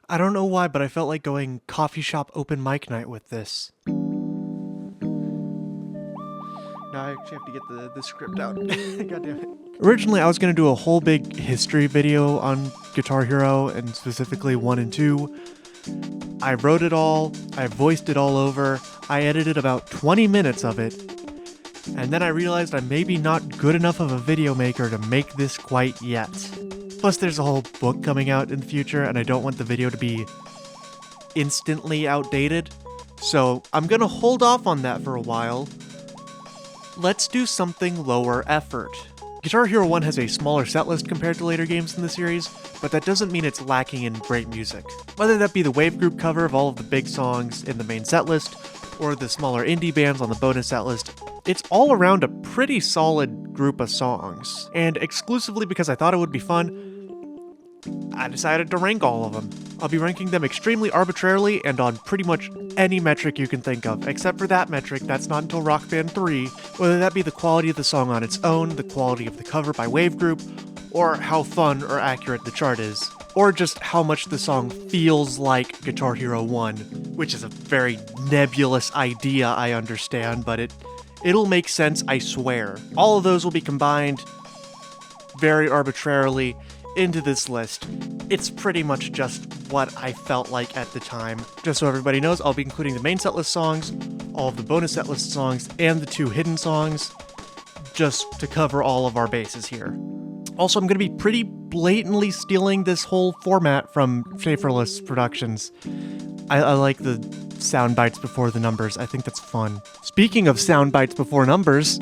I don't know why, but I felt like going coffee shop open mic night with this. Now I actually have to get the script out. God damn it. Originally, I was going to do a whole big history video on Guitar Hero, and specifically 1 and 2. I wrote it all, I voiced it all over, I edited about 20 minutes of it, and then I realized I'm maybe not good enough of a video maker to make this quite yet. Plus, there's a whole book coming out in the future, and I don't want the video to be instantly outdated, so I'm gonna hold off on that for a while. Let's do something lower effort. Guitar Hero 1 has a smaller setlist compared to later games in the series, but that doesn't mean it's lacking in great music. Whether that be the Wave Group cover of all of the big songs in the main setlist, or the smaller indie bands on the bonus setlist, it's all around a pretty solid group of songs. And exclusively because I thought it would be fun, I decided to rank all of them. I'll be ranking them extremely arbitrarily and on pretty much any metric you can think of, except for that metric that's not until Rock Band 3, whether that be the quality of the song on its own, the quality of the cover by Wave Group, or how fun or accurate the chart is, or just how much the song feels like Guitar Hero 1, which is a very nebulous idea, I understand, but it'll make sense, I swear. All of those will be combined very arbitrarily into this list. It's pretty much just what I felt like at the time. Just so everybody knows, I'll be including the main setlist songs, all of the bonus setlist songs, and the 2 hidden songs, just to cover all of our bases here. Also, I'm going to be pretty blatantly stealing this whole format from Schaeferless Productions. I like the sound bites before the numbers. I think that's fun. Speaking of sound bites before numbers,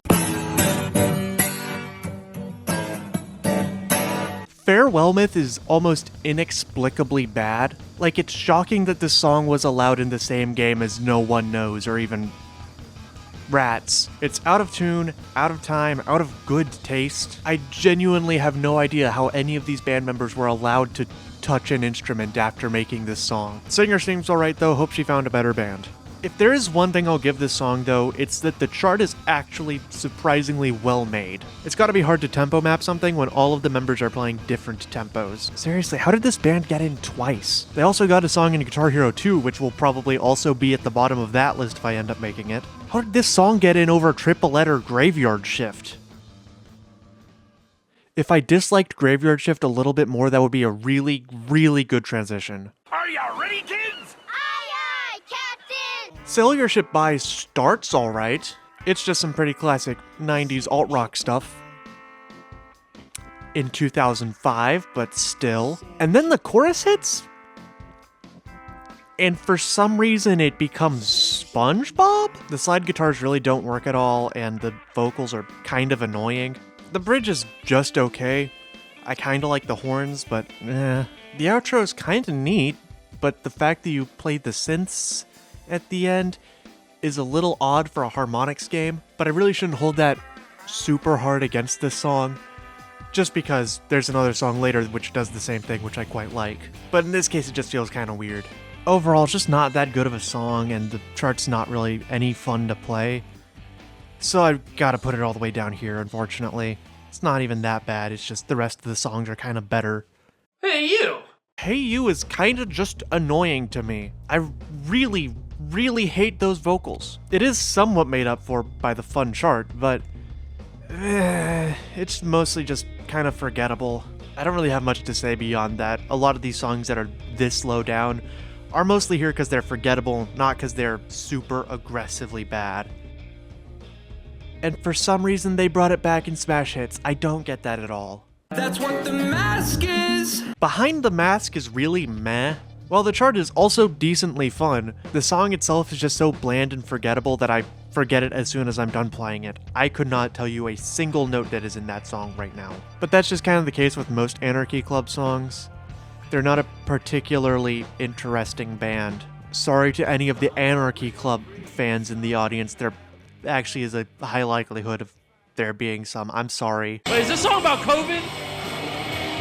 Farewell Myth is almost inexplicably bad. Like, it's shocking that this song was allowed in the same game as No One Knows, or even Rats. It's out of tune, out of time, out of good taste. I genuinely have no idea how any of these band members were allowed to touch an instrument after making this song. Singer seems alright though, hope she found a better band. If there is one thing I'll give this song though, it's that the chart is actually surprisingly well made. It's gotta be hard to tempo map something when all of the members are playing different tempos. Seriously, how did this band get in twice? They also got a song in Guitar Hero 2, which will probably also be at the bottom of that list if I end up making it. How did this song get in over Triple Letter Graveyard Shift? If I disliked Graveyard Shift a little bit more, that would be a really, really good transition. Are ya ready, kids? Aye, aye, Captain! Sail Your Ship By starts alright. It's just some pretty classic 90s alt-rock stuff in 2005, but still. And then the chorus hits, and for some reason it becomes SpongeBob? The slide guitars really don't work at all, and the vocals are kind of annoying. The bridge is just okay. I kinda like the horns, but eh. The outro is kinda neat, but the fact that you played the synths at the end is a little odd for a harmonics game, but I really shouldn't hold that super hard against this song, just because there's another song later which does the same thing, which I quite like. But in this case, it just feels kinda weird. Overall, it's just not that good of a song, and the chart's not really any fun to play. So I've gotta put it all the way down here, unfortunately. It's not even that bad, it's just the rest of the songs are kinda better. Hey, you! Hey You is kinda just annoying to me. I really, really hate those vocals. It is somewhat made up for by the fun chart, but it's mostly just kinda forgettable. I don't really have much to say beyond that. A lot of these songs that are this low down are mostly here because they're forgettable, not because they're super aggressively bad. And for some reason they brought it back in Smash Hits. I don't get that at all. That's what the mask is! Behind the Mask is really meh. While the chart is also decently fun, the song itself is just so bland and forgettable that I forget it as soon as I'm done playing it. I could not tell you a single note that is in that song right now. But that's just kind of the case with most Anarchy Club songs. They're not a particularly interesting band. Sorry to any of the Anarchy Club fans in the audience, there actually is a high likelihood of there being some. I'm sorry. Wait, is this song about COVID?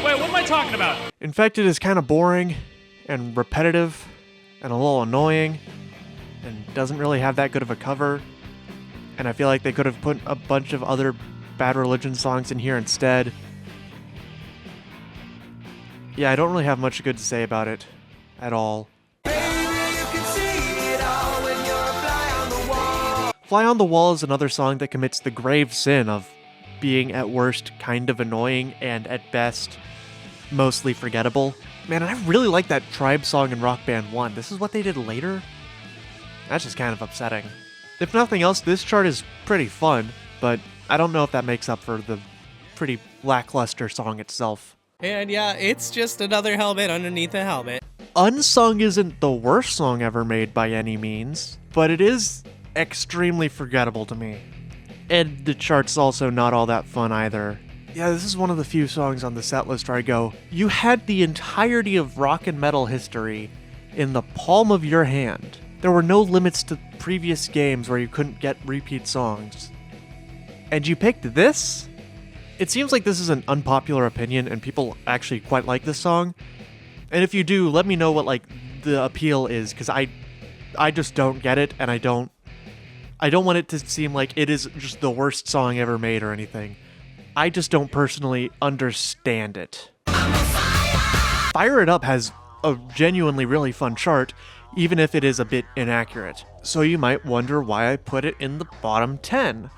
Wait, what am I talking about? Infected is kind of boring and repetitive and a little annoying and doesn't really have that good of a cover. And I feel like they could have put a bunch of other Bad Religion songs in here instead. Yeah, I don't really have much good to say about it. at all. Fly on the Wall is another song that commits the grave sin of being at worst kind of annoying and at best mostly forgettable. Man, I really like that Tribe song in Rock Band 1. This is what they did later? That's just kind of upsetting. If nothing else, this chart is pretty fun, but I don't know if that makes up for the pretty lackluster song itself. And yeah, it's just another helmet underneath a helmet. Unsung isn't the worst song ever made by any means, but it is extremely forgettable to me. And the chart's also not all that fun either. Yeah, this is one of the few songs on the set list where I go, you had the entirety of rock and metal history in the palm of your hand. There were no limits to previous games where you couldn't get repeat songs. And you picked this? It seems like this is an unpopular opinion and people actually quite like this song. And if you do, let me know what like the appeal is, because I just don't get it, and I don't want it to seem like it is just the worst song ever made or anything. I just don't personally understand it. Fire It Up has a genuinely really fun chart, even if it is a bit inaccurate. So you might wonder why I put it in the bottom 10.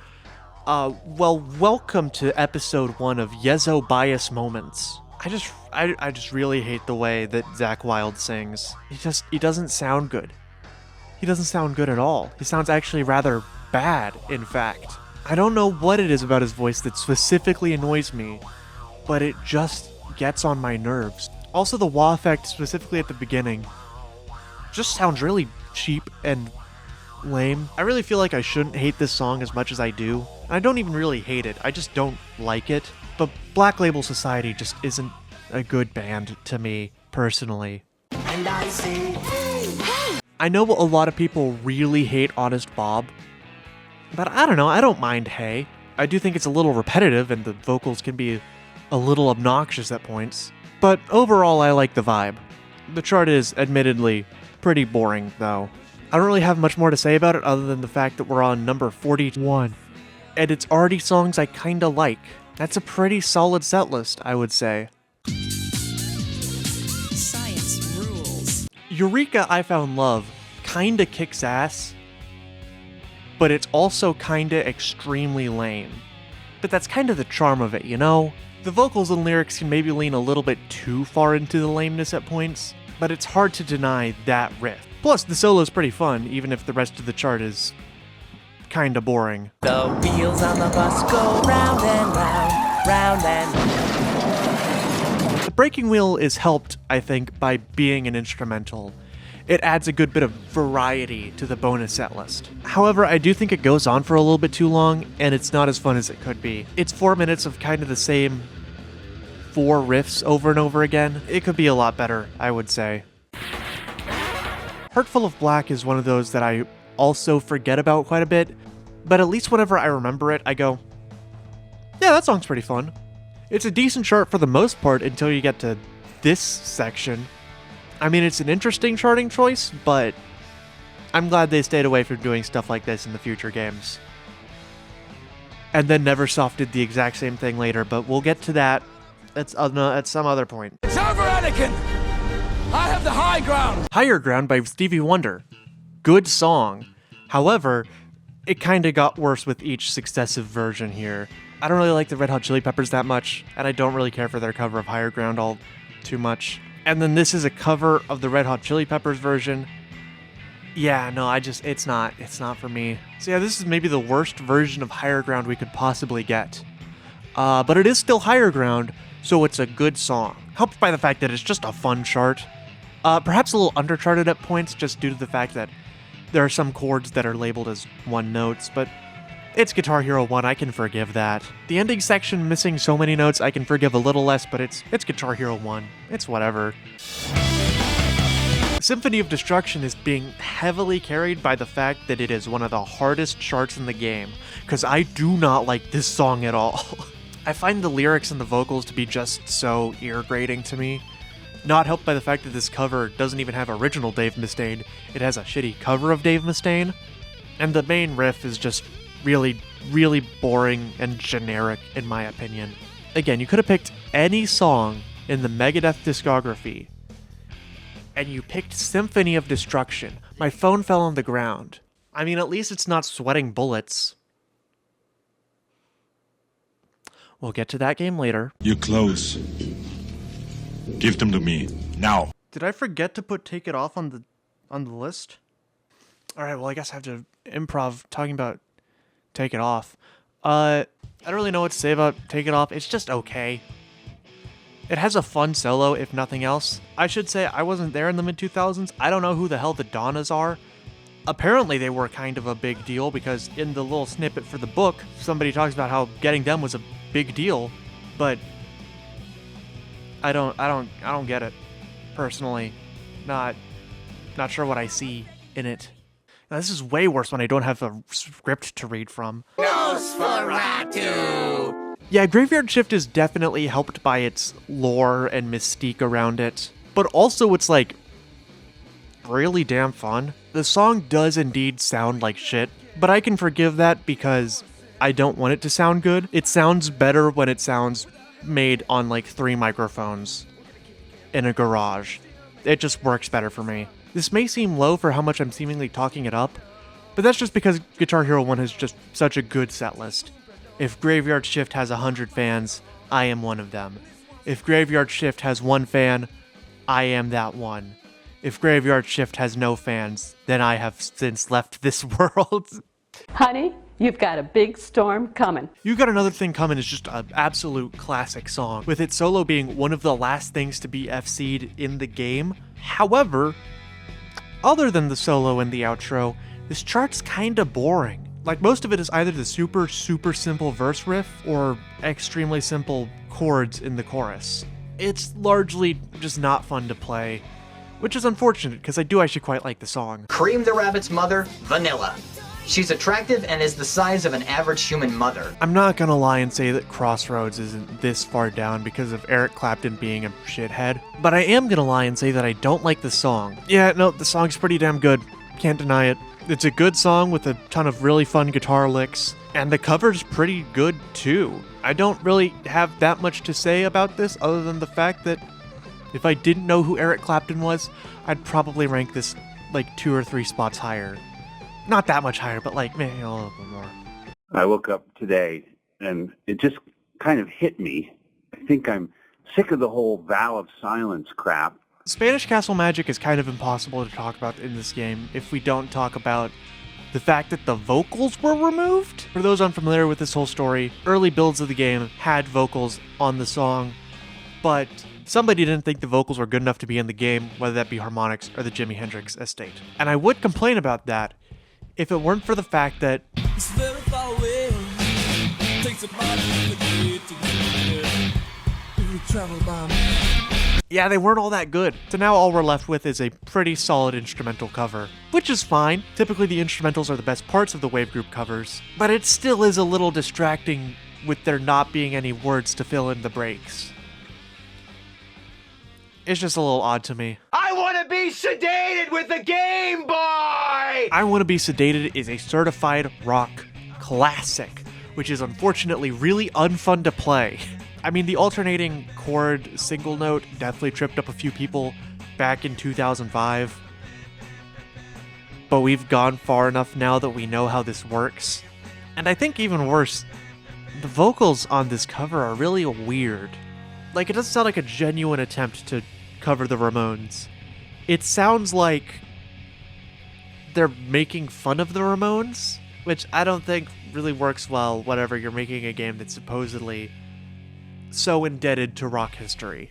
Well, welcome to episode 1 of Yeszo Bias Moments. I just really hate the way that Zakk Wylde sings. He doesn't sound good. He doesn't sound good at all. He sounds actually rather bad, in fact. I don't know what it is about his voice that specifically annoys me, but it just gets on my nerves. Also, the wah effect, specifically at the beginning, just sounds really cheap and lame. I really feel like I shouldn't hate this song as much as I do. I don't even really hate it, I just don't like it. But Black Label Society just isn't a good band to me, personally. And I say, hey, hey. I know a lot of people really hate Honest Bob, but I don't know, I don't mind Hey. I do think it's a little repetitive and the vocals can be a little obnoxious at points, but overall I like the vibe. The chart is, admittedly, pretty boring, though. I don't really have much more to say about it other than the fact that we're on number 41, and it's already songs I kinda like. That's a pretty solid set list, I would say. Science rules. Eureka, I Found Love kinda kicks ass, but it's also kinda extremely lame. But that's kinda the charm of it, you know? The vocals and lyrics can maybe lean a little bit too far into the lameness at points, but it's hard to deny that riff. Plus, the solo's pretty fun, even if the rest of the chart is kinda boring. The wheels on the bus go round and round, round and round. The breaking wheel is helped, I think, by being an instrumental. It adds a good bit of variety to the bonus set list. However, I do think it goes on for a little bit too long, and it's not as fun as it could be. It's 4 minutes of kind of the same 4 riffs over and over again. It could be a lot better, I would say. Heartful of Black is one of those that I also forget about quite a bit, but at least whenever I remember it, I go, yeah, that song's pretty fun. It's a decent chart for the most part until you get to this section. I mean, it's an interesting charting choice, but I'm glad they stayed away from doing stuff like this in the future games. And then Neversoft did the exact same thing later, but we'll get to that at some other point. It's over, Anakin! I have the high ground! Higher Ground by Stevie Wonder. Good song. However, it kinda got worse with each successive version here. I don't really like the Red Hot Chili Peppers that much, and I don't really care for their cover of Higher Ground all too much. And then this is a cover of the Red Hot Chili Peppers version. Yeah, no, it's not for me. So yeah, this is maybe the worst version of Higher Ground we could possibly get. But it is still Higher Ground, so it's a good song. Helped by the fact that it's just a fun chart. Perhaps a little undercharted at points, just due to the fact that there are some chords that are labeled as one notes, but it's Guitar Hero 1, I can forgive that. The ending section missing so many notes, I can forgive a little less, but it's Guitar Hero 1. It's whatever. Symphony of Destruction is being heavily carried by the fact that it is one of the hardest charts in the game, because I do not like this song at all. I find the lyrics and the vocals to be just so ear-grating to me. Not helped by the fact that this cover doesn't even have original Dave Mustaine, it has a shitty cover of Dave Mustaine, and the main riff is just really, really boring and generic in my opinion. Again, you could have picked any song in the Megadeth discography, and you picked Symphony of Destruction. My phone fell on the ground. I mean, at least it's not sweating bullets. We'll get to that game later. You're close. Give them to me, now. Did I forget to put Take It Off on the list? Alright, well I guess I have to improv talking about Take It Off. I don't really know what to say about Take It Off. It's just okay. It has a fun solo, if nothing else. I should say I wasn't there in the mid-2000s. I don't know who the hell the Donnas are. Apparently they were kind of a big deal because in the little snippet for the book, somebody talks about how getting them was a big deal, but I don't get it. Personally. Not sure what I see in it. Now, this is way worse when I don't have a script to read from. Nosferatu! Yeah, Graveyard Shift is definitely helped by its lore and mystique around it, but also it's like really damn fun. The song does indeed sound like shit, but I can forgive that because I don't want it to sound good. It sounds better when it sounds made on like 3 microphones in a garage. It just works better for me. This may seem low for how much I'm seemingly talking it up, but that's just because Guitar Hero 1 has just such a good set list. If Graveyard Shift has 100 fans, I am one of them. If Graveyard Shift has 1 fan, I am that one. If Graveyard Shift has no fans, then I have since left this world. Honey, you've got a big storm coming. You Got Another Thing Coming is just an absolute classic song, with its solo being one of the last things to be FC'd in the game. However, other than the solo and the outro, this chart's kinda boring. Like, most of it is either the super simple verse riff or extremely simple chords in the chorus. It's largely just not fun to play, which is unfortunate because I do actually quite like the song. Cream the Rabbit's mother, Vanilla. She's attractive and is the size of an average human mother. I'm not gonna lie and say that Crossroads isn't this far down because of Eric Clapton being a shithead, but I am gonna lie and say that I don't like the song. Yeah, no, the song's pretty damn good. Can't deny it. It's a good song with a ton of really fun guitar licks, and the cover's pretty good too. I don't really have that much to say about this other than the fact that if I didn't know who Eric Clapton was, I'd probably rank this like 2 or 3 spots higher. Not that much higher, but like maybe a little bit more. I woke up today and it just kind of hit me. I think I'm sick of the whole vow of silence crap. Spanish Castle Magic is kind of impossible to talk about in this game if we don't talk about the fact that the vocals were removed. For those unfamiliar with this whole story, early builds of the game had vocals on the song, but somebody didn't think the vocals were good enough to be in the game, whether that be harmonics or the Jimi Hendrix estate. And I would complain about that if it weren't for the fact that It's very far away. Takes a lot to get to you. If you travel by me. yeah, they weren't all that good. So now all we're left with is a pretty solid instrumental cover, which is fine. Typically the instrumentals are the best parts of the Wave Group covers, but it still is a little distracting with there not being any words to fill in the breaks. It's just a little odd to me. I want to be sedated with the Game Boy! I Want to Be Sedated is a certified rock classic, which is unfortunately really unfun to play. I mean, the alternating chord single note definitely tripped up a few people back in 2005, but we've gone far enough now that we know how this works. And I think even worse, the vocals on this cover are really weird. Like, it doesn't sound like a genuine attempt to cover the Ramones. It sounds like they're making fun of the Ramones, which I don't think really works well whenever you're making a game that's supposedly so indebted to rock history.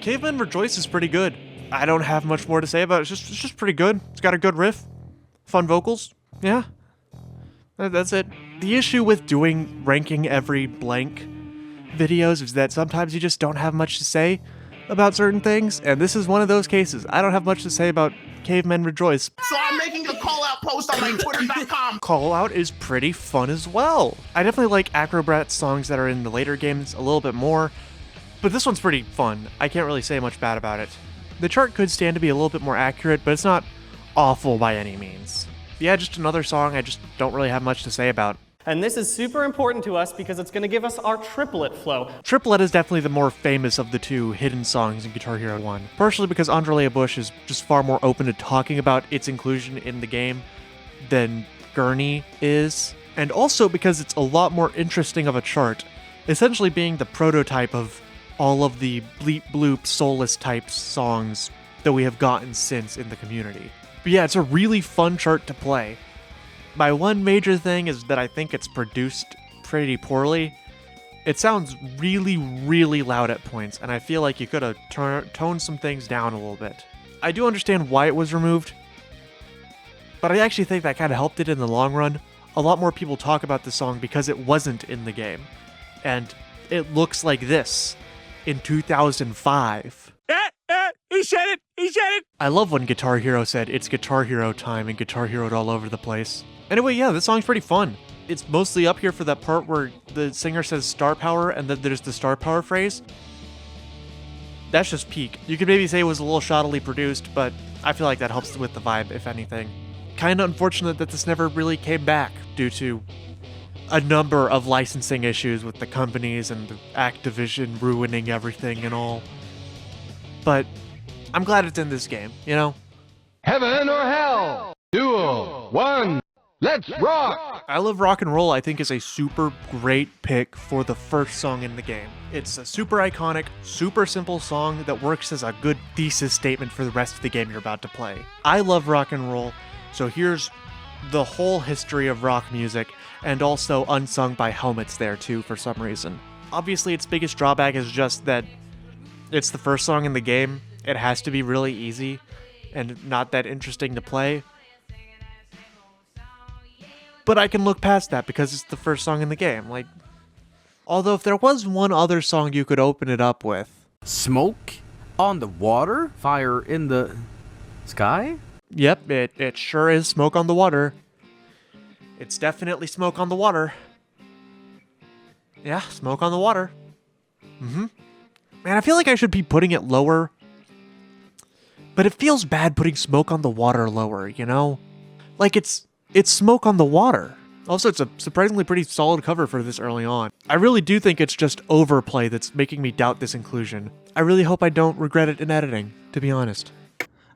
Caveman Rejoice is pretty good. I don't have much more to say about it. It's just pretty good. It's got a good riff, fun vocals. Yeah, that's it. The issue with ranking every blank videos is that sometimes you just don't have much to say about certain things, and this is one of those cases. I don't have much to say about Cavemen Rejoice. So I'm making a call-out post on my Twitter.com. Call Out is pretty fun as well. I definitely like Acrobrat's songs that are in the later games a little bit more, but this one's pretty fun. I can't really say much bad about it. The chart could stand to be a little bit more accurate, but it's not awful by any means. Yeah, just another song I just don't really have much to say about. And this is super important to us because it's going to give us our triplet flow. Triplet is definitely the more famous of the two hidden songs in Guitar Hero 1, partially because Andrea Bush is just far more open to talking about its inclusion in the game than Gurney is, and also because it's a lot more interesting of a chart, essentially being the prototype of all of the bleep bloop soulless type songs that we have gotten since in the community. But yeah, it's a really fun chart to play. My one major thing is that I think it's produced pretty poorly. It sounds really, really loud at points, and I feel like you could have toned some things down a little bit. I do understand why it was removed, but I actually think that kind of helped it in the long run. A lot more people talk about the song because it wasn't in the game, and it looks like this in 2005. He said it! He said it! I love when Guitar Hero said it's Guitar Hero time and Guitar Hero'd all over the place. Anyway, yeah, this song's pretty fun. It's mostly up here for that part where the singer says star power and then there's the star power phrase. That's just peak. You could maybe say it was a little shoddily produced, but I feel like that helps with the vibe, if anything. Kinda unfortunate that this never really came back due to a number of licensing issues with the companies and the Activision ruining everything and all. But I'm glad it's in this game, you know? Heaven or hell? Duel 1. Let's rock! I Love Rock and Roll, I think, is a super great pick for the first song in the game. It's a super iconic, super simple song that works as a good thesis statement for the rest of the game you're about to play. I love rock and roll, so here's the whole history of rock music, and also unsung by Helmets there too for some reason. Obviously, its biggest drawback is just that it's the first song in the game. It has to be really easy and not that interesting to play. But I can look past that because it's the first song in the game. Like, although if there was one other song you could open it up with. Smoke on the water? Fire in the sky? Yep, it sure is Smoke on the Water. It's definitely Smoke on the Water. Yeah, Smoke on the Water. Man, I feel like I should be putting it lower. But it feels bad putting Smoke on the Water lower, you know? Like, it's Smoke on the Water. Also, it's a surprisingly pretty solid cover for this early on. I really do think it's just overplay that's making me doubt this inclusion. I really hope I don't regret it in editing, to be honest.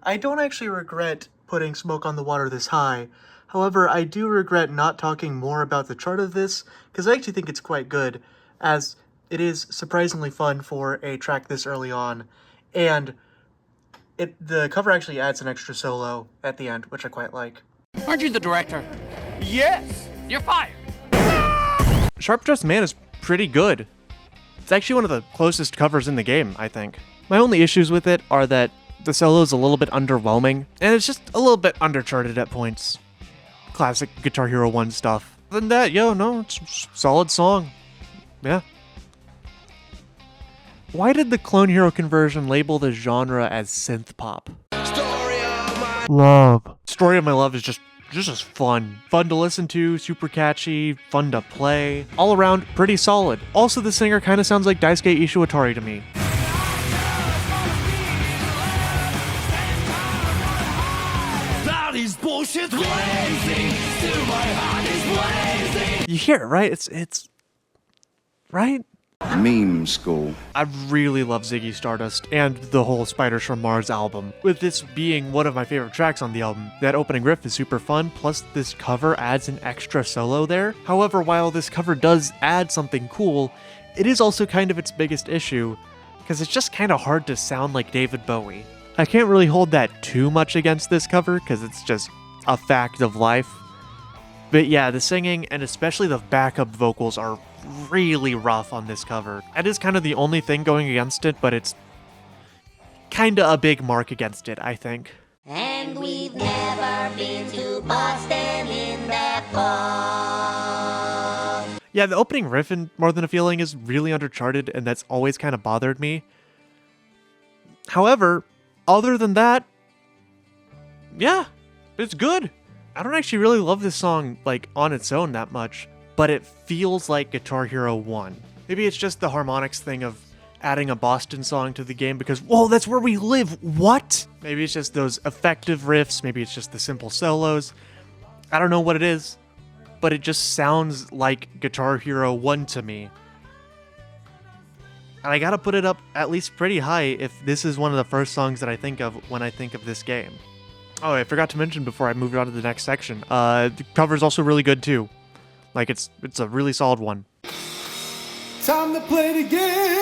I don't actually regret putting Smoke on the Water this high. However, I do regret not talking more about the chart of this, because I actually think it's quite good, as it is surprisingly fun for a track this early on, and the cover actually adds an extra solo at the end, which I quite like. Aren't you the director? Yes! You're fired. Sharp Dressed Man is pretty good. It's actually one of the closest covers in the game, I think. My only issues with it are that the solo is a little bit underwhelming, and it's just a little bit undercharted at points. Classic Guitar Hero 1 stuff. Other than that, it's a solid song. Yeah. Why did the Clone Hero conversion label the genre as synth pop? Love. Story of My Love is just fun. Fun to listen to, super catchy, fun to play. All around, pretty solid. Also, the singer kind of sounds like Daisuke Ishiwatari to me. Bullshit blazing, still my heart is blazing. You hear it, right? It's right? Meme school. I really love Ziggy Stardust and the whole Spiders from Mars album. With this being one of my favorite tracks on the album, that opening riff is super fun, plus this cover adds an extra solo there. However, while this cover does add something cool, it is also kind of its biggest issue, because it's just kind of hard to sound like David Bowie. I can't really hold that too much against this cover, because it's just a fact of life. But yeah, the singing, and especially the backup vocals, are really rough on this cover. That is kind of the only thing going against it, but it's kind of a big mark against it, I think. And we've never been to Boston in that fall. Yeah, the opening riff in More Than a Feeling is really undercharted, and that's always kind of bothered me. However, other than that, yeah, it's good. I don't actually really love this song, like, on its own that much, but it feels like Guitar Hero 1. Maybe it's just the harmonics thing of adding a Boston song to the game because, whoa, that's where we live, what? Maybe it's just those effective riffs, maybe it's just the simple solos. I don't know what it is, but it just sounds like Guitar Hero 1 to me. And I gotta put it up at least pretty high if this is one of the first songs that I think of when I think of this game. Oh, I forgot to mention before I moved on to the next section, the cover's also really good too. Like, it's a really solid one. Time to play the game.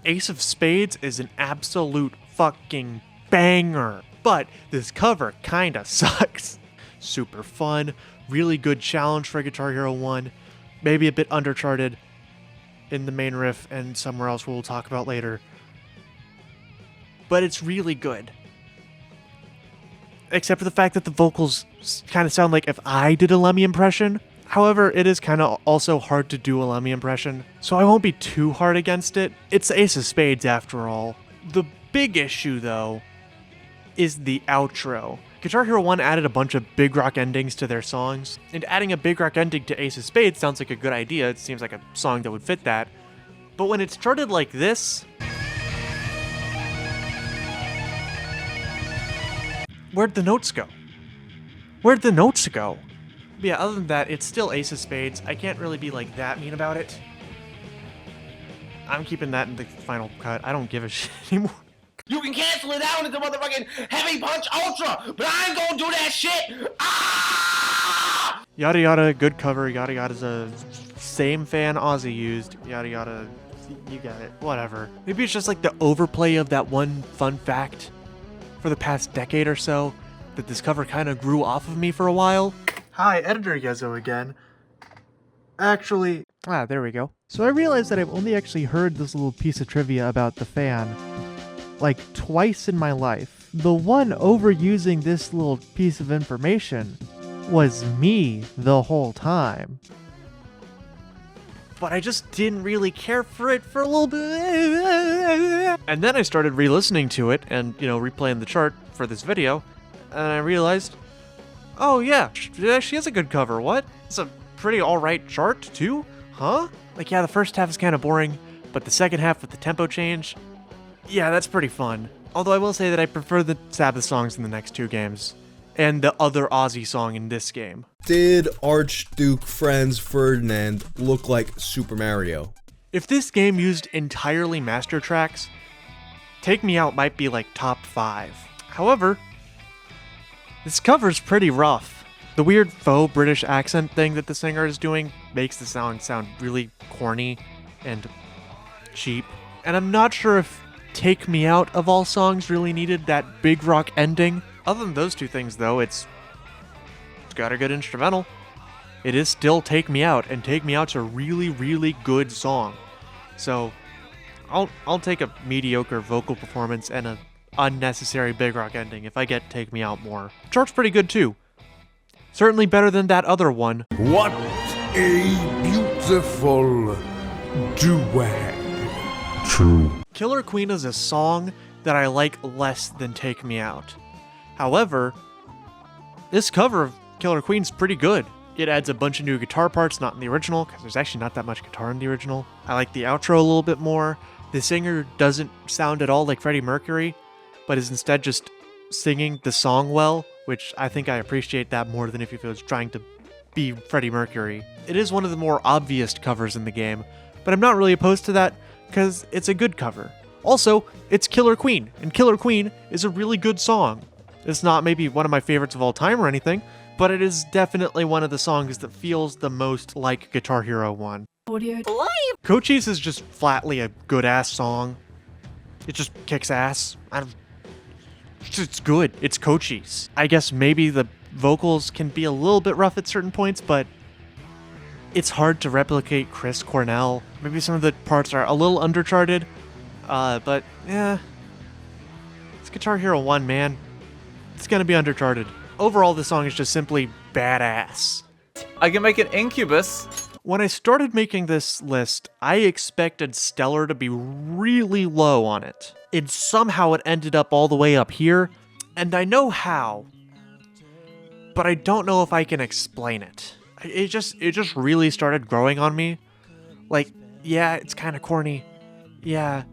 Ace of Spades is an absolute fucking banger, but this cover kinda sucks. Super fun, really good challenge for Guitar Hero 1, maybe a bit undercharted in the main riff and somewhere else we'll talk about later. But it's really good. Except for the fact that the vocals kind of sound like if I did a Lemmy impression. However, it is kind of also hard to do a Lemmy impression, so I won't be too hard against it. It's Ace of Spades after all. The big issue, though, is the outro. Guitar Hero 1 added a bunch of big rock endings to their songs, and adding a big rock ending to Ace of Spades sounds like a good idea. It seems like a song that would fit that. But when it's started like this, where'd the notes go? Where'd the notes go? But yeah, other than that, it's still Ace of Spades. I can't really be like that mean about it. I'm keeping that in the final cut. I don't give a shit anymore. You can cancel it out into motherfucking Heavy Punch Ultra, but I ain't gonna do that shit. Ah! Yada yada, good cover. Yada yada's a same fan Ozzy used. Yada yada, you got it. Whatever. Maybe it's just like the overplay of that one fun fact for the past decade or so that this cover kind of grew off of me for a while. Hi, Editor Yeszo again. Actually, there we go. So I realized that I've only actually heard this little piece of trivia about the fan like twice in my life. The one overusing this little piece of information was me the whole time. But I just didn't really care for it for a little bit. And then I started re-listening to it and, replaying the chart for this video, and I realized, oh yeah, she has a good cover. What? It's a pretty alright chart too? Huh? Like, yeah, the first half is kind of boring, but the second half with the tempo change, yeah, that's pretty fun. Although I will say that I prefer the Sabbath songs in the next two games, and the other Ozzy song in this game. Did Archduke Franz Ferdinand look like Super Mario? If this game used entirely master tracks, Take Me Out might be like top 5. However, this cover's pretty rough. The weird faux British accent thing that the singer is doing makes the sound really corny and cheap. And I'm not sure if Take Me Out of all songs really needed that big rock ending. Other than those two things though, it's got a good instrumental. It is still Take Me Out, and Take Me Out's a really, really good song. So I'll take a mediocre vocal performance and a unnecessary big rock ending if I get Take Me Out more. Chart's pretty good too. Certainly better than that other one. What a beautiful duet. True. Killer Queen is a song that I like less than Take Me Out. However, this cover of Killer Queen's pretty good. It adds a bunch of new guitar parts not in the original, because there's actually not that much guitar in the original. I like the outro a little bit more. The singer doesn't sound at all like Freddie Mercury, but is instead just singing the song well, which I think I appreciate that more than if he was trying to be Freddie Mercury. It is one of the more obvious covers in the game, but I'm not really opposed to that because it's a good cover. Also, it's Killer Queen, and Killer Queen is a really good song. It's not maybe one of my favorites of all time or anything, but it is definitely one of the songs that feels the most like Guitar Hero 1. Cochise is just flatly a good-ass song. It just kicks ass. It's good. It's Cochise. I guess maybe the vocals can be a little bit rough at certain points, but it's hard to replicate Chris Cornell. Maybe some of the parts are a little undercharted, but yeah. It's Guitar Hero 1, man. It's gonna be undercharted. Overall, the song is just simply badass. I can make an Incubus. When I started making this list, I expected Stellar to be really low on it. And somehow it ended up all the way up here, and I know how, but I don't know if I can explain it. It just really started growing on me. Like, yeah, it's kind of corny. Yeah,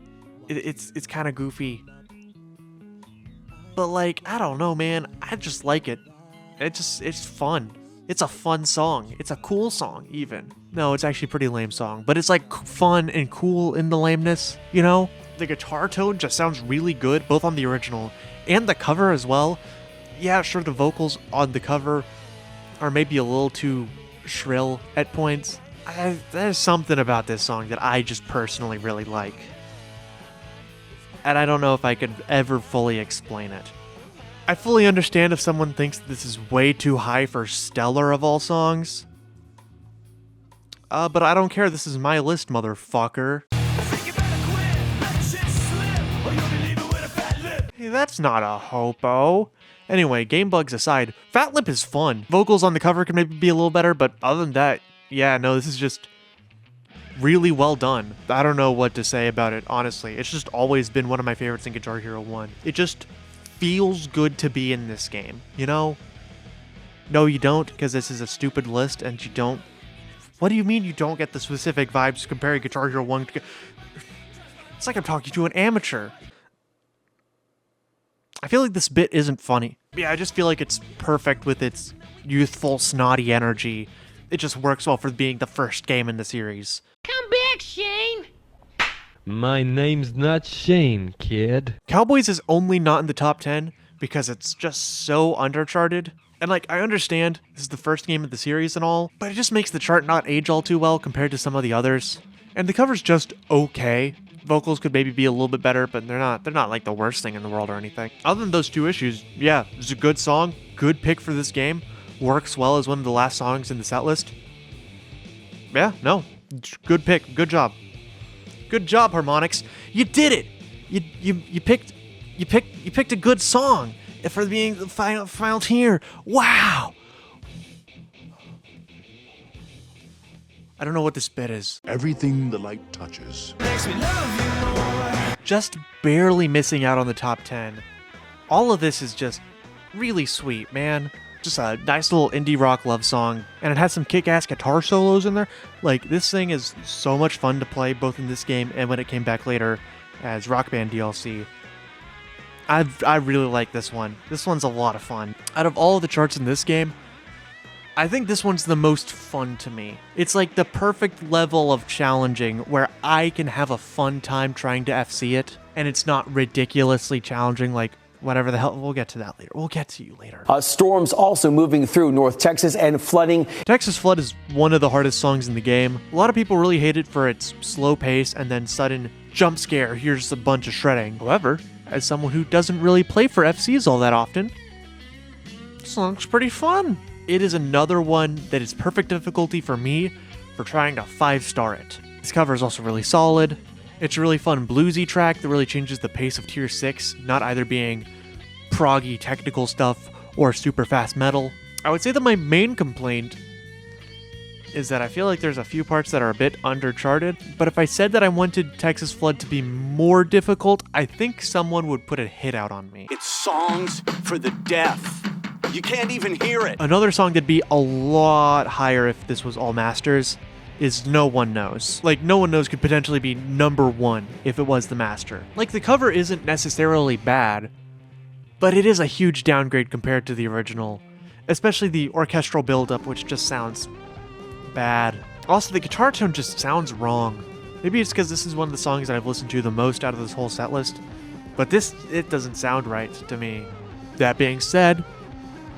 it's kind of goofy. But like, I don't know, man. I just like it. It's fun. It's a fun song. It's a cool song, even. No, it's actually a pretty lame song, but it's like fun and cool in the lameness, you know? The guitar tone just sounds really good, both on the original and the cover as well. Yeah, sure, the vocals on the cover are maybe a little too shrill at points. There's something about this song that I just personally really like. And I don't know if I could ever fully explain it. I fully understand if someone thinks this is way too high for Stellar of all songs. But I don't care, this is my list, motherfucker. Hey, that's not a hopo. Anyway, game bugs aside, Fat Lip is fun. Vocals on the cover can maybe be a little better, but other than that, yeah, no, this is just really well done. I don't know what to say about it, honestly. It's just always been one of my favorites in Guitar Hero 1. It just feels good to be in this game, you know? No, you don't, because this is a stupid list, and you don't... What do you mean you don't get the specific vibes comparing Guitar Hero 1 to... It's like I'm talking to an amateur. I feel like this bit isn't funny. Yeah, I just feel like it's perfect with its youthful, snotty energy. It just works well for being the first game in the series. Come back, Shane! My name's not Shane, kid. Cowboys is only not in the top 10 because it's just so undercharted. And like, I understand this is the first game of the series and all, but it just makes the chart not age all too well compared to some of the others. And the cover's just okay. Vocals could maybe be a little bit better, but they're not like the worst thing in the world or anything. Other than those two issues, yeah, it's a good song, good pick for this game. Works well as one of the last songs in the set list. Yeah, no, good pick, good job. Good job, Harmonix. You did it. You picked a good song for being the final tier. Wow. I don't know what this bit is. Everything the light touches. Just barely missing out on the top 10. All of this is just really sweet, man. Just a nice little indie rock love song, and it has some kick-ass guitar solos in there. Like, this thing is so much fun to play, both in this game and when it came back later as Rock Band DLC. I really like this one. This one's a lot of fun. Out of all of the charts in this game, I think this one's the most fun to me. It's like the perfect level of challenging where I can have a fun time trying to FC it, and it's not ridiculously challenging like whatever the hell. We'll get to that later. We'll get to you later. Storms also moving through North Texas and flooding. Texas Flood is one of the hardest songs in the game. A lot of people really hate it for its slow pace and then sudden jump scare. Here's a bunch of shredding. However, as someone who doesn't really play for FCs all that often, this song's pretty fun. It is another one that is perfect difficulty for me for trying to 5-star it. This cover is also really solid. It's a really fun bluesy track that really changes the pace of Tier 6, not either being proggy technical stuff or super fast metal. I would say that my main complaint is that I feel like there's a few parts that are a bit undercharted, but if I said that I wanted Texas Flood to be more difficult, I think someone would put a hit out on me. It's songs for the deaf. You can't even hear it. Another song that'd be a lot higher if this was all masters is No One Knows. Like, No One Knows could potentially be number 1 if it was the master. Like, the cover isn't necessarily bad, but it is a huge downgrade compared to the original, especially the orchestral buildup, which just sounds bad. Also, the guitar tone just sounds wrong. Maybe it's because this is one of the songs that I've listened to the most out of this whole set list, but it doesn't sound right to me. That being said,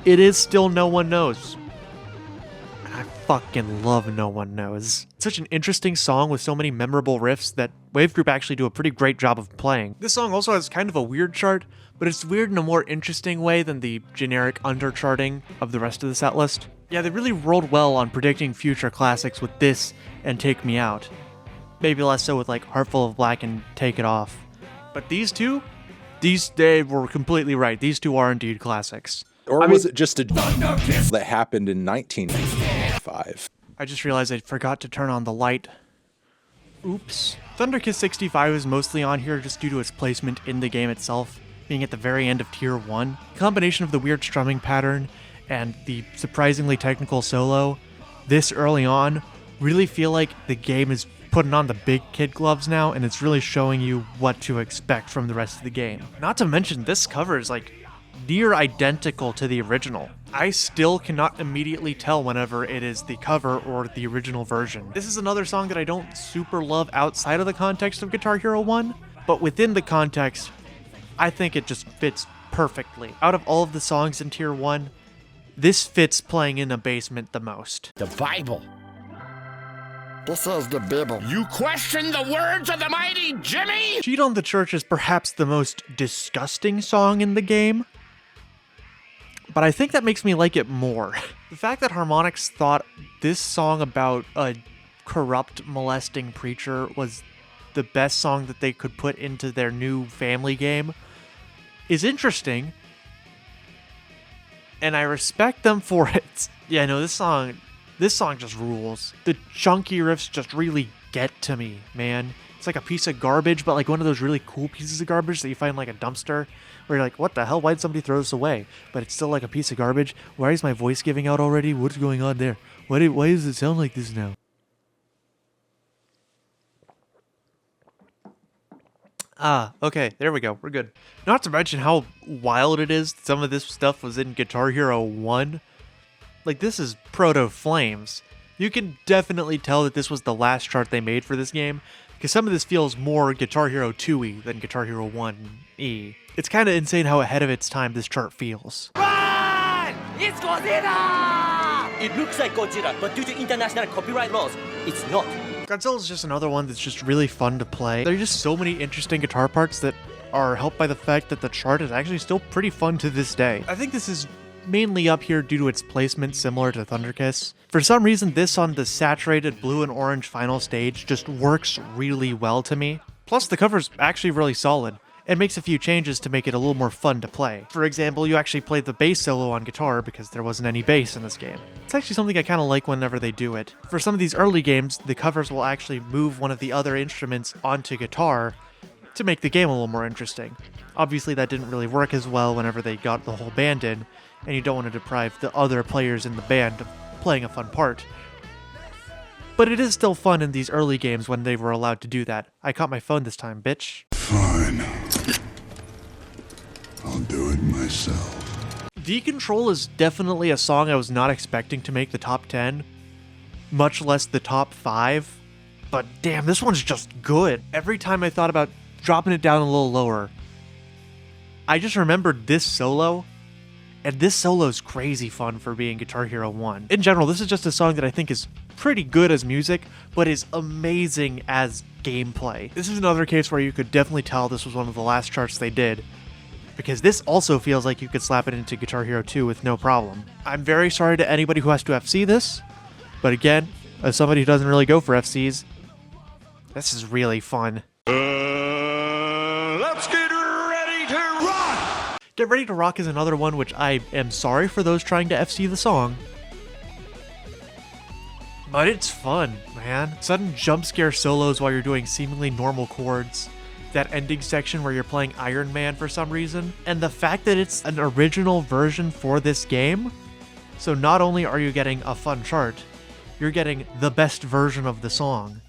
it is still No One Knows. I fucking love No One Knows. It's such an interesting song with so many memorable riffs that Wave Group actually do a pretty great job of playing. This song also has kind of a weird chart, but it's weird in a more interesting way than the generic undercharting of the rest of the set list. Yeah, they really rolled well on predicting future classics with this and Take Me Out. Maybe less so with like Heartful of Black and Take It Off. But these two, they were completely right. These two are indeed classics. Or was it just a that happened in 1995? I just realized I forgot to turn on the light. Oops. Thunder Kiss 65 is mostly on here just due to its placement in the game itself, being at the very end of Tier 1. The combination of the weird strumming pattern and the surprisingly technical solo this early on really feel like the game is putting on the big kid gloves now, and it's really showing you what to expect from the rest of the game. Not to mention, this cover is like near identical to the original. I still cannot immediately tell whenever it is the cover or the original version. This is another song that I don't super love outside of the context of Guitar Hero 1, but within the context, I think it just fits perfectly. Out of all of the songs in Tier 1, this fits playing in a basement the most. The Bible. This is the Bible. You question the words of the mighty Jimmy? Cheat on the Church is perhaps the most disgusting song in the game, but I think that makes me like it more. The fact that Harmonix thought this song about a corrupt, molesting preacher was the best song that they could put into their new family game is interesting, and I respect them for it. Yeah, no, this song just rules. The chunky riffs just really get to me, man. It's like a piece of garbage, but like one of those really cool pieces of garbage that you find like a dumpster, where you're like, what the hell, why'd somebody throw this away? But it's still like a piece of garbage. Why is my voice giving out already? What's going on there? Why does it sound like this now? Okay, there we go, we're good. Not to mention how wild it is, some of this stuff was in Guitar Hero 1. Like, this is Proto Flames. You can definitely tell that this was the last chart they made for this game, because some of this feels more Guitar Hero 2-y than Guitar Hero 1-y. It's kind of insane how ahead of its time this chart feels. Run! It's Godzilla! It looks like Godzilla, but due to international copyright laws, it's not. Godzilla is just another one that's just really fun to play. There are just so many interesting guitar parts that are helped by the fact that the chart is actually still pretty fun to this day. I think this is mainly up here due to its placement similar to Thunderkiss. For some reason, this on the saturated blue and orange final stage just works really well to me. Plus, the cover's actually really solid. It makes a few changes to make it a little more fun to play. For example, you actually play the bass solo on guitar because there wasn't any bass in this game. It's actually something I kind of like whenever they do it. For some of these early games, the covers will actually move one of the other instruments onto guitar to make the game a little more interesting. Obviously, that didn't really work as well whenever they got the whole band in, and you don't want to deprive the other players in the band of playing a fun part. But it is still fun in these early games when they were allowed to do that. I caught my phone this time, bitch. Fine. I'll do it myself. Decontrol is definitely a song I was not expecting to make the top 10, much less the top 5, but damn, this one's just good. Every time I thought about dropping it down a little lower, I just remembered this solo, and this solo is crazy fun for being Guitar Hero 1. In general, this is just a song that I think is pretty good as music, but is amazing as gameplay. This is another case where you could definitely tell this was one of the last charts they did, because this also feels like you could slap it into Guitar Hero 2 with no problem. I'm very sorry to anybody who has to FC this, but again, as somebody who doesn't really go for FCs, this is really fun. Let's get ready to rock! Get Ready to Rock is another one which I am sorry for those trying to FC the song, but it's fun, man. Sudden jump scare solos while you're doing seemingly normal chords, that ending section where you're playing Iron Man for some reason, and the fact that it's an original version for this game, so not only are you getting a fun chart, you're getting the best version of the song.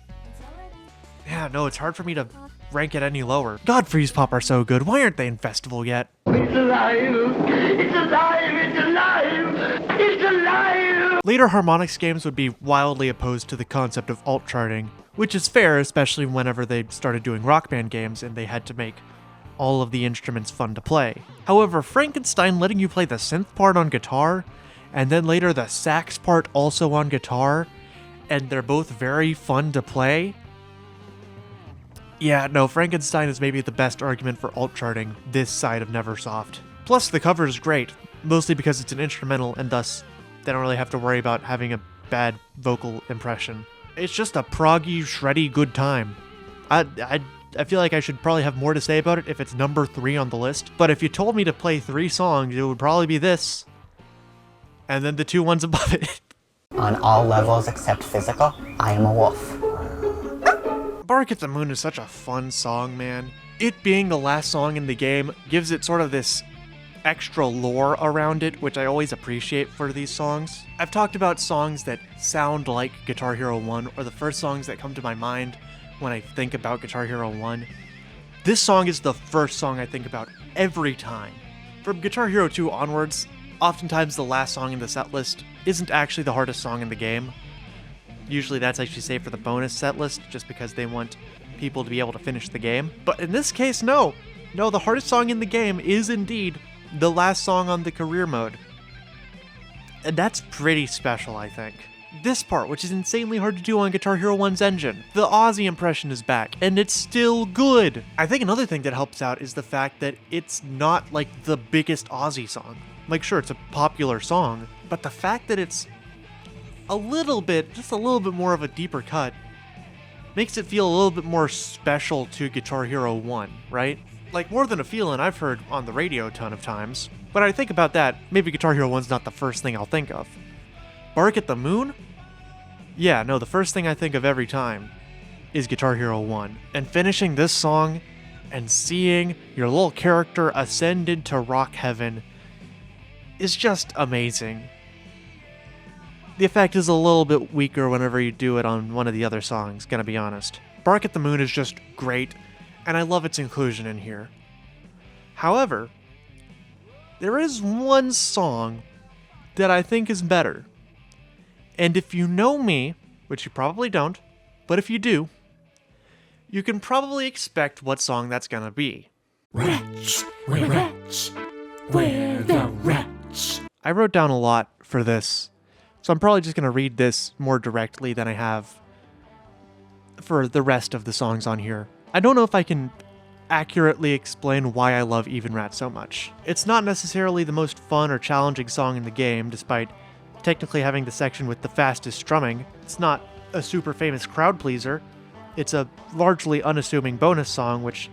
Yeah, no, it's hard for me to rank it any lower. God, Freeze Pop are so good. Why aren't they in Festival yet? It's alive! It's alive! It's alive! It's alive! Later Harmonix games would be wildly opposed to the concept of alt charting, which is fair, especially whenever they started doing Rock Band games and they had to make all of the instruments fun to play. However, Frankenstein letting you play the synth part on guitar, and then later the sax part also on guitar, and they're both very fun to play. Yeah, no, Frankenstein is maybe the best argument for alt charting this side of Neversoft. Plus, the cover is great, mostly because it's an instrumental and thus they don't really have to worry about having a bad vocal impression. It's just a proggy, shreddy good time. I feel like I should probably have more to say about it if it's number 3 on the list, but if you told me to play 3 songs, it would probably be this, and then the 2 ones above it. On all levels except physical, I am a wolf. Bark at the Moon is such a fun song, man. It being the last song in the game gives it sort of this extra lore around it, which I always appreciate for these songs. I've talked about songs that sound like Guitar Hero 1, or the first songs that come to my mind when I think about Guitar Hero 1. This song is the first song I think about every time. From Guitar Hero 2 onwards, Oftentimes the last song in the set list isn't actually the hardest song in the game. Usually that's actually saved for the bonus set list just because they want people to be able to finish the game. But in this case, no. No, the hardest song in the game is indeed the last song on the career mode. And that's pretty special, I think. This part, which is insanely hard to do on Guitar Hero 1's engine. The Ozzy impression is back, and it's still good. I think another thing that helps out is the fact that it's not like the biggest Ozzy song. Like, sure, it's a popular song, but the fact that it's just a little bit more of a deeper cut makes it feel a little bit more special to Guitar Hero 1, right? Like, More Than a Feelin' I've heard on the radio a ton of times. When I think about that, maybe Guitar Hero 1's not the first thing I'll think of. Bark at the Moon? Yeah, no, the first thing I think of every time is Guitar Hero 1. And finishing this song and seeing your little character ascend into rock heaven is just amazing. The effect is a little bit weaker whenever you do it on one of the other songs, gonna be honest. Bark at the Moon is just great, and I love its inclusion in here. However, there is one song that I think is better. And if you know me, which you probably don't, but if you do, you can probably expect what song that's gonna be. Rats, we're rats, we're the rats. I wrote down a lot for this, so I'm probably just gonna read this more directly than I have for the rest of the songs on here. I don't know if I can accurately explain why I love Even Rat so much. It's not necessarily the most fun or challenging song in the game, despite technically having the section with the fastest strumming. It's not a super famous crowd pleaser. It's a largely unassuming bonus song, which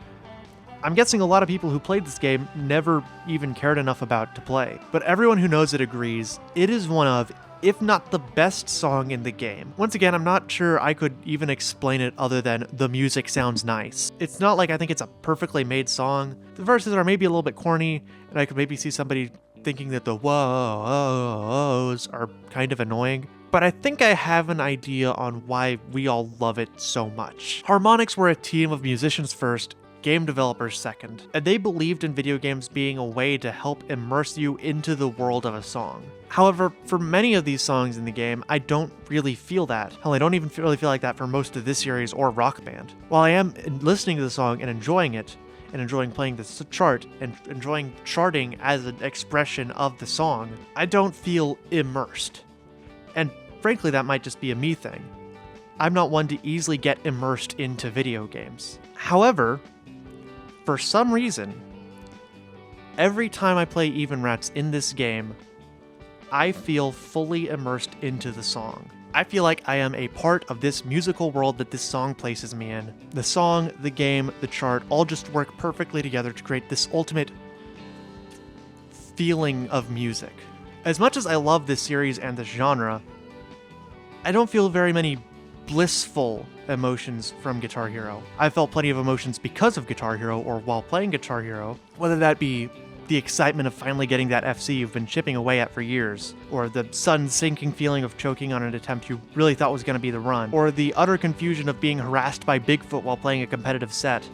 I'm guessing a lot of people who played this game never even cared enough about to play. But everyone who knows it agrees, it is one of, if not the best song in the game. Once again, I'm not sure I could even explain it other than the music sounds nice. It's not like I think it's a perfectly made song. The verses are maybe a little bit corny, and I could maybe see somebody thinking that the whoa-ohs are kind of annoying, but I think I have an idea on why we all love it so much. Harmonix were a team of musicians first, game developers second, and they believed in video games being a way to help immerse you into the world of a song. However, for many of these songs in the game, I don't really feel that. Hell, I don't even really feel like that for most of this series or Rock Band. While I am listening to the song and enjoying it, and enjoying playing the chart, and enjoying charting as an expression of the song, I don't feel immersed. And frankly, that might just be a me thing. I'm not one to easily get immersed into video games. However, for some reason, every time I play Even Rats in this game, I feel fully immersed into the song. I feel like I am a part of this musical world that this song places me in. The song, the game, the chart, all just work perfectly together to create this ultimate feeling of music. As much as I love this series and this genre, I don't feel very many blissful emotions from Guitar Hero. I felt plenty of emotions because of Guitar Hero or while playing Guitar Hero, whether that be the excitement of finally getting that FC you've been chipping away at for years, or the sun-sinking feeling of choking on an attempt you really thought was going to be the run, or the utter confusion of being harassed by Bigfoot while playing a competitive set.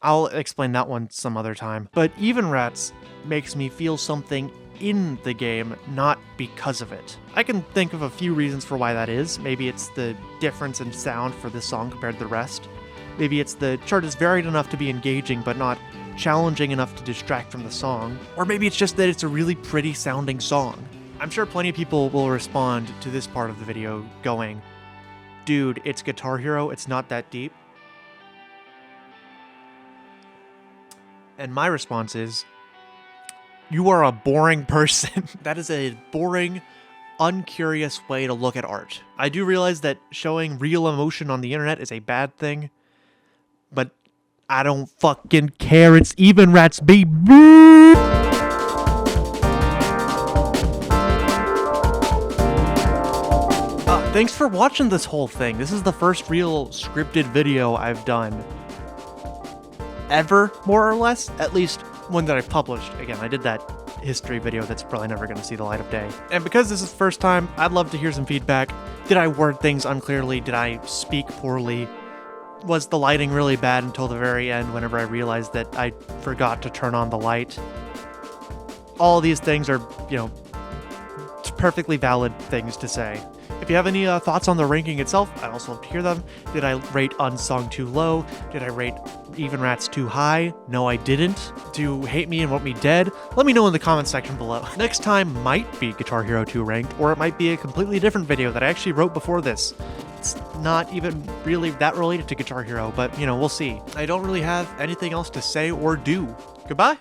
I'll explain that one some other time. But Even Rats makes me feel something in the game, not because of it. I can think of a few reasons for why that is. Maybe it's the difference in sound for this song compared to the rest. Maybe it's the chart is varied enough to be engaging, but not challenging enough to distract from the song. Or maybe it's just that it's a really pretty sounding song. I'm sure plenty of people will respond to this part of the video going, dude, it's Guitar Hero, it's not that deep. And my response is, you are a boring person. That is a boring, uncurious way to look at art. I do realize that showing real emotion on the internet is a bad thing, but I don't fucking care. It's Even Rats, baby! Thanks for watching this whole thing. This is the first real scripted video I've done ever, more or less. At least one that I've published. Again, I did that history video that's probably never going to see the light of day. And because this is the first time, I'd love to hear some feedback. Did I word things unclearly? Did I speak poorly? Was the lighting really bad until the very end whenever I realized that I forgot to turn on the light? all these things are, you know, perfectly valid things to say. If you have any thoughts on the ranking itself, I'd also love to hear them. Did I rate Unsung too low? Did I rate Even Rats too high? No, I didn't. Do you hate me and want me dead? Let me know in the comments section below. Next time might be Guitar Hero 2 ranked, or it might be a completely different video that I actually wrote before this. It's not even really that related to Guitar Hero, but, you know, we'll see. I don't really have anything else to say or do. Goodbye.